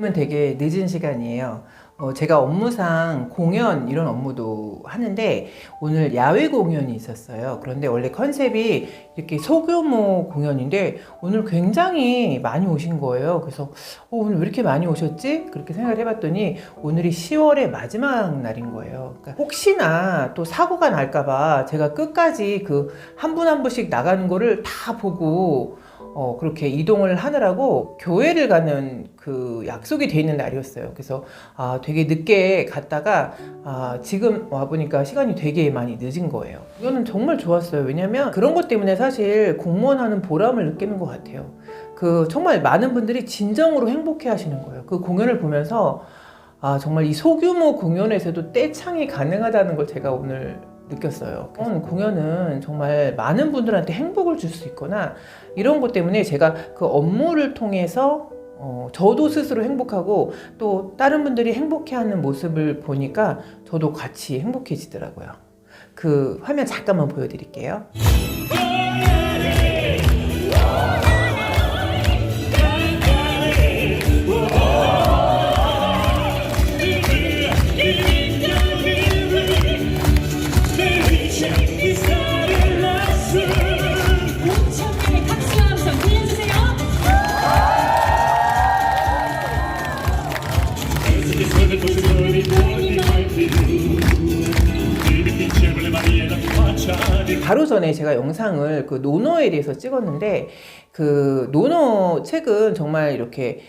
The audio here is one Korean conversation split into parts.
지금은 되게 늦은 시간이에요. 제가 업무상 공연 이런 업무도 하는데 오늘 야외 공연이 있었어요. 그런데 원래 컨셉이 이렇게 소규모 공연인데 오늘 굉장히 많이 오신 거예요. 그래서 오늘 왜 이렇게 많이 오셨지? 그렇게 생각을 해봤더니 오늘이 10월의 마지막 날인 거예요. 그러니까 혹시나 또 사고가 날까봐 제가 끝까지 그 한 분 한 분씩 나가는 거를 다 보고 그렇게 이동을 하느라고 교회를 가는 그 약속이 돼 있는 날이었어요. 그래서 되게 늦게 갔다가 지금 와보니까 시간이 되게 많이 늦은 거예요. 이거는 정말 좋았어요. 왜냐면 그런 것 때문에 사실 공무원 하는 보람을 느끼는 것 같아요. 정말 많은 분들이 진정으로 행복해 하시는 거예요. 그 공연을 보면서 정말 이 소규모 공연에서도 떼창이 가능하다는 걸 제가 오늘 느꼈어요. 공연은 정말 많은 분들한테 행복을 줄 수 있거나 이런 것 때문에 제가 그 업무를 통해서 저도 스스로 행복하고 또 다른 분들이 행복해하는 모습을 보니까 저도 같이 행복해지더라고요. 그 화면 잠깐만 보여드릴게요. 바로 전에 제가 영상을 그 노노에 대해서 찍었는데 그 노노 책은 정말 이렇게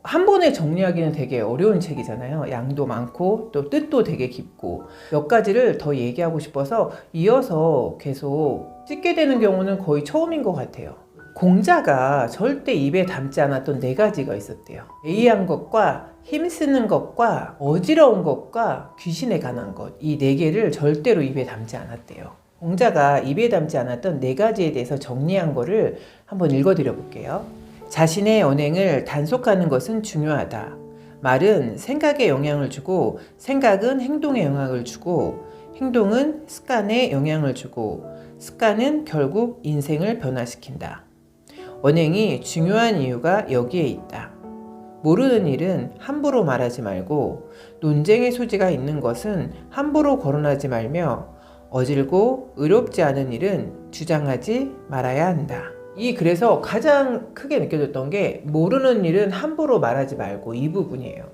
한 번에 정리하기는 되게 어려운 책이잖아요. 양도 많고 또 뜻도 되게 깊고 몇 가지를 더 얘기하고 싶어서 이어서 계속 찍게 되는 경우는 거의 처음인 것 같아요. 공자가 절대 입에 담지 않았던 4가지가 있었대요. 예의한 것과 힘쓰는 것과 어지러운 것과 귀신에 관한 것, 이 4개를 절대로 입에 담지 않았대요. 공자가 입에 담지 않았던 4가지에 대해서 정리한 거를 한번 읽어드려 볼게요. 자신의 언행을 단속하는 것은 중요하다. 말은 생각에 영향을 주고 생각은 행동에 영향을 주고 행동은 습관에 영향을 주고 습관은 결국 인생을 변화시킨다. 언행이 중요한 이유가 여기에 있다. 모르는 일은 함부로 말하지 말고 논쟁의 소지가 있는 것은 함부로 거론하지 말며 어질고 의롭지 않은 일은 주장하지 말아야 한다. 그래서 가장 크게 느껴졌던 게 모르는 일은 함부로 말하지 말고 이 부분이에요.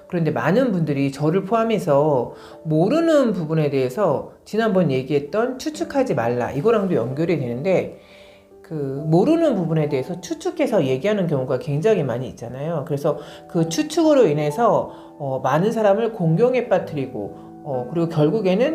그런데 많은 분들이 저를 포함해서 모르는 부분에 대해서 지난번 얘기했던 추측하지 말라 이거랑도 연결이 되는데 모르는 부분에 대해서 추측해서 얘기하는 경우가 굉장히 많이 있잖아요. 그래서 그 추측으로 인해서 많은 사람을 공경에 빠뜨리고 그리고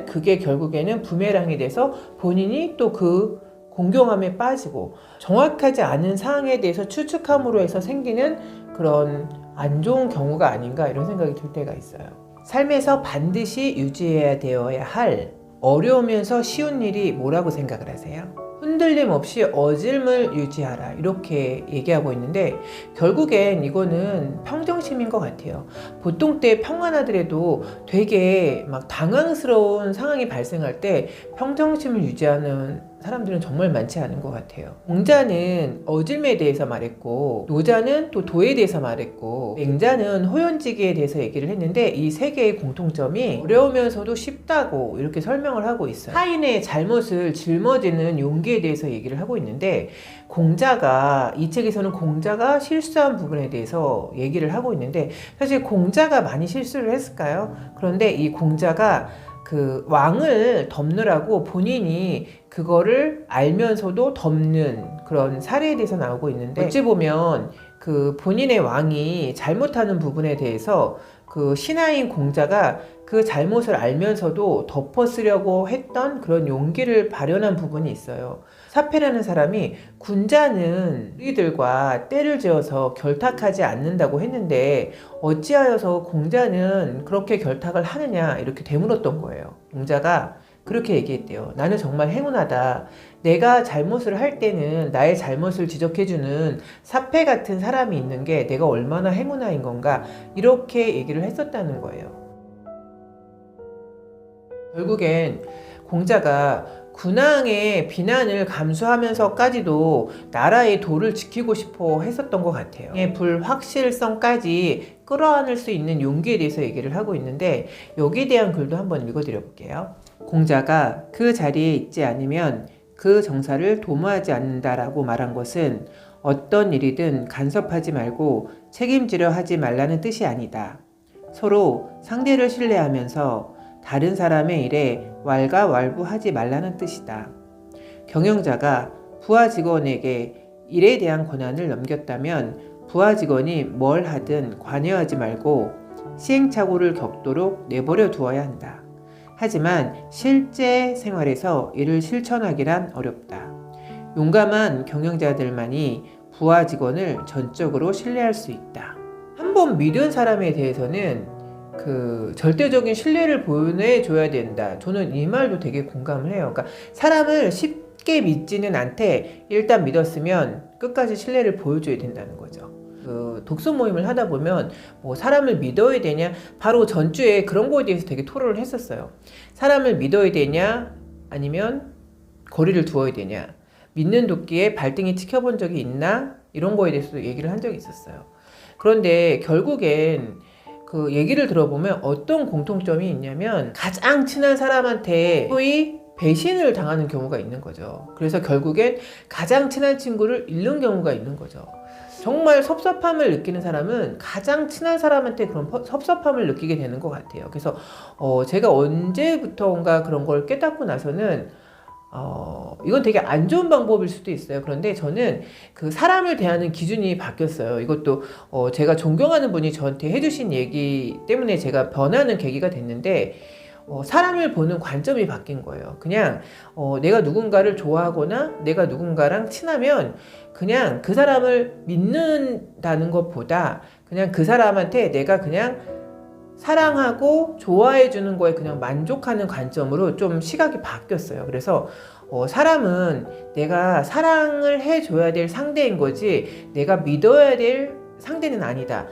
그게 결국에는 부메랑이 돼서 본인이 또 그 공경함에 빠지고 정확하지 않은 사항에 대해서 추측함으로 해서 생기는 그런 안 좋은 경우가 아닌가 이런 생각이 들 때가 있어요. 삶에서 반드시 유지해야 되어야 할 어려우면서 쉬운 일이 뭐라고 생각을 하세요? 흔들림 없이 어질을 유지하라 이렇게 얘기하고 있는데 결국엔 이거는 평정심인 것 같아요. 보통 때 평안하더라도 되게 막 당황스러운 상황이 발생할 때 평정심을 유지하는 사람들은 정말 많지 않은 것 같아요. 공자는 어질매에 대해서 말했고 노자는 또 도에 대해서 말했고 맹자는 호연지기에 대해서 얘기를 했는데 이 3개의 공통점이 어려우면서도 쉽다고 이렇게 설명을 하고 있어요. 타인의 잘못을 짊어지는 용기에 대해서 얘기를 하고 있는데 이 책에서는 공자가 실수한 부분에 대해서 얘기를 하고 있는데 사실 공자가 많이 실수를 했을까요? 그런데 이 공자가 그 왕을 덮느라고 본인이 그거를 알면서도 덮는 그런 사례에 대해서 나오고 있는데 어찌 보면 그 본인의 왕이 잘못하는 부분에 대해서 그 신하인 공자가 그 잘못을 알면서도 덮어쓰려고 했던 그런 용기를 발현한 부분이 있어요. 사패라는 사람이 군자는 우리들과 때를 지어서 결탁하지 않는다고 했는데 어찌하여서 공자는 그렇게 결탁을 하느냐 이렇게 되물었던 거예요. 공자가 그렇게 얘기했대요. 나는 정말 행운하다. 내가 잘못을 할 때는 나의 잘못을 지적해주는 사패 같은 사람이 있는 게 내가 얼마나 행운아인 건가 이렇게 얘기를 했었다는 거예요. 결국엔 공자가 군왕의 비난을 감수하면서까지도 나라의 도를 지키고 싶어 했었던 것 같아요. 불확실성까지 끌어안을 수 있는 용기에 대해서 얘기를 하고 있는데, 여기에 대한 글도 한번 읽어드려 볼게요. 공자가 그 자리에 있지 않으면 그 정사를 도모하지 않는다라고 말한 것은 어떤 일이든 간섭하지 말고 책임지려 하지 말라는 뜻이 아니다. 서로 상대를 신뢰하면서 다른 사람의 일에 왈가왈부하지 말라는 뜻이다. 경영자가 부하 직원에게 일에 대한 권한을 넘겼다면 부하 직원이 뭘 하든 관여하지 말고 시행착오를 겪도록 내버려 두어야 한다. 하지만 실제 생활에서 이를 실천하기란 어렵다. 용감한 경영자들만이 부하 직원을 전적으로 신뢰할 수 있다. 한번 믿은 사람에 대해서는 절대적인 신뢰를 보내줘야 된다. 저는 이 말도 되게 공감을 해요. 그러니까 사람을 쉽게 믿지는 않되 일단 믿었으면 끝까지 신뢰를 보여줘야 된다는 거죠. 독서 모임을 하다 보면 뭐 사람을 믿어야 되냐, 바로 전주에 그런 거에 대해서 되게 토론을 했었어요. 사람을 믿어야 되냐 아니면 거리를 두어야 되냐, 믿는 도끼에 발등에 찍혀본 적이 있나, 이런 거에 대해서도 얘기를 한 적이 있었어요. 그런데 결국엔 그 얘기를 들어보면 어떤 공통점이 있냐면 가장 친한 사람한테 소위 배신을 당하는 경우가 있는 거죠. 그래서 결국엔 가장 친한 친구를 잃는 경우가 있는 거죠. 정말 섭섭함을 느끼는 사람은 가장 친한 사람한테 그런 섭섭함을 느끼게 되는 것 같아요. 그래서 제가 언제부터인가 그런 걸 깨닫고 나서는 이건 되게 안 좋은 방법일 수도 있어요. 그런데 저는 그 사람을 대하는 기준이 바뀌었어요. 이것도 제가 존경하는 분이 저한테 해주신 얘기 때문에 제가 변하는 계기가 됐는데, 사람을 보는 관점이 바뀐 거예요. 그냥 내가 누군가를 좋아하거나 내가 누군가랑 친하면 그냥 그 사람을 믿는다는 것보다 그냥 그 사람한테 내가 그냥 사랑하고 좋아해 주는 거에 그냥 만족하는 관점으로 좀 시각이 바뀌었어요. 그래서 사람은 내가 사랑을 해줘야 될 상대인 거지 내가 믿어야 될 상대는 아니다.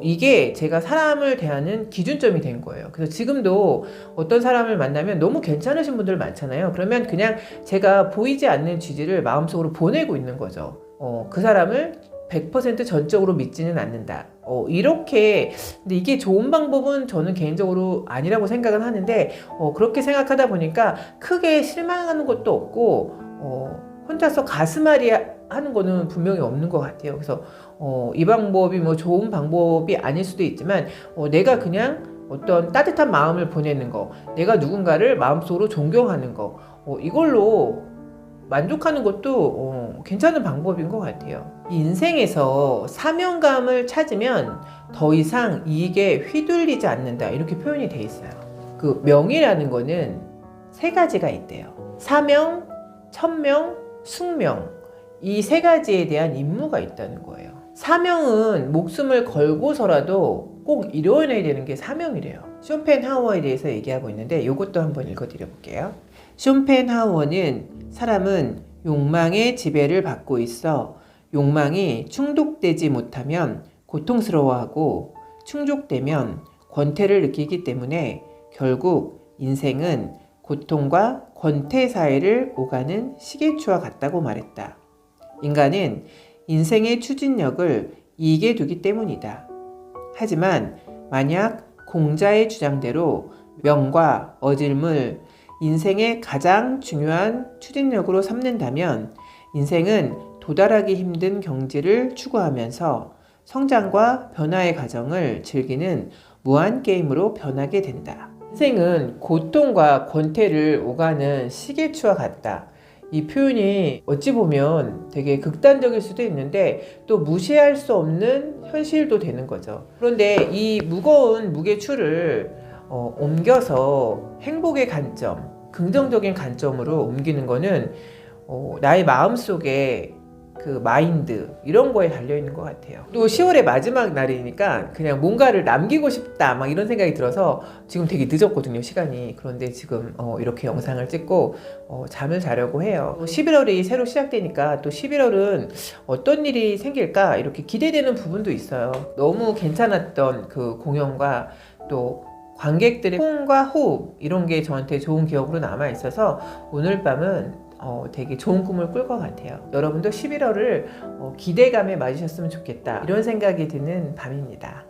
이게 제가 사람을 대하는 기준점이 된 거예요. 그래서 지금도 어떤 사람을 만나면 너무 괜찮으신 분들 많잖아요. 그러면 그냥 제가 보이지 않는 지지를 마음속으로 보내고 있는 거죠. 그 사람을 100% 전적으로 믿지는 않는다. 이렇게, 근데 이게 좋은 방법은 저는 개인적으로 아니라고 생각은 하는데, 그렇게 생각하다 보니까 크게 실망하는 것도 없고, 혼자서 가슴앓이 하는 거는 분명히 없는 것 같아요. 그래서, 이 방법이 뭐 좋은 방법이 아닐 수도 있지만, 내가 그냥 어떤 따뜻한 마음을 보내는 거, 내가 누군가를 마음속으로 존경하는 거, 이걸로 만족하는 것도 괜찮은 방법인 것 같아요. 인생에서 사명감을 찾으면 더 이상 이익에 휘둘리지 않는다, 이렇게 표현이 돼 있어요. 그 명이라는 거는 세 가지가 있대요. 사명, 천명, 숙명, 이 세 가지에 대한 임무가 있다는 거예요. 사명은 목숨을 걸고서라도 꼭 이뤄내야 되는 게 사명이래요. 쇼펜하우어에 대해서 얘기하고 있는데 이것도 한번 읽어드려 볼게요. 쇼펜하우어는 사람은 욕망의 지배를 받고 있어 욕망이 충족되지 못하면 고통스러워하고 충족되면 권태를 느끼기 때문에 결국 인생은 고통과 권태 사이를 오가는 시계추와 같다고 말했다. 인간은 인생의 추진력을 이익에 두기 때문이다. 하지만 만약 공자의 주장대로 명과 어질물, 인생의 가장 중요한 추진력으로 삼는다면 인생은 도달하기 힘든 경지를 추구하면서 성장과 변화의 과정을 즐기는 무한 게임으로 변하게 된다. 인생은 고통과 권태를 오가는 시계추와 같다. 이 표현이 어찌 보면 되게 극단적일 수도 있는데 또 무시할 수 없는 현실도 되는 거죠. 그런데 이 무거운 무게추를 옮겨서 행복의 관점, 긍정적인 관점으로 옮기는 거는 나의 마음속에 그 마인드 이런 거에 달려있는 것 같아요. 또 10월의 마지막 날이니까 그냥 뭔가를 남기고 싶다 막 이런 생각이 들어서 지금 되게 늦었거든요, 시간이. 그런데 지금 이렇게 영상을 찍고 잠을 자려고 해요. 11월이 새로 시작되니까 또 11월은 어떤 일이 생길까 이렇게 기대되는 부분도 있어요. 너무 괜찮았던 그 공연과 또 관객들의 호응과 호흡 이런 게 저한테 좋은 기억으로 남아 있어서 오늘 밤은 되게 좋은 꿈을 꿀 것 같아요. 여러분도 11월을 기대감에 맞으셨으면 좋겠다 이런 생각이 드는 밤입니다.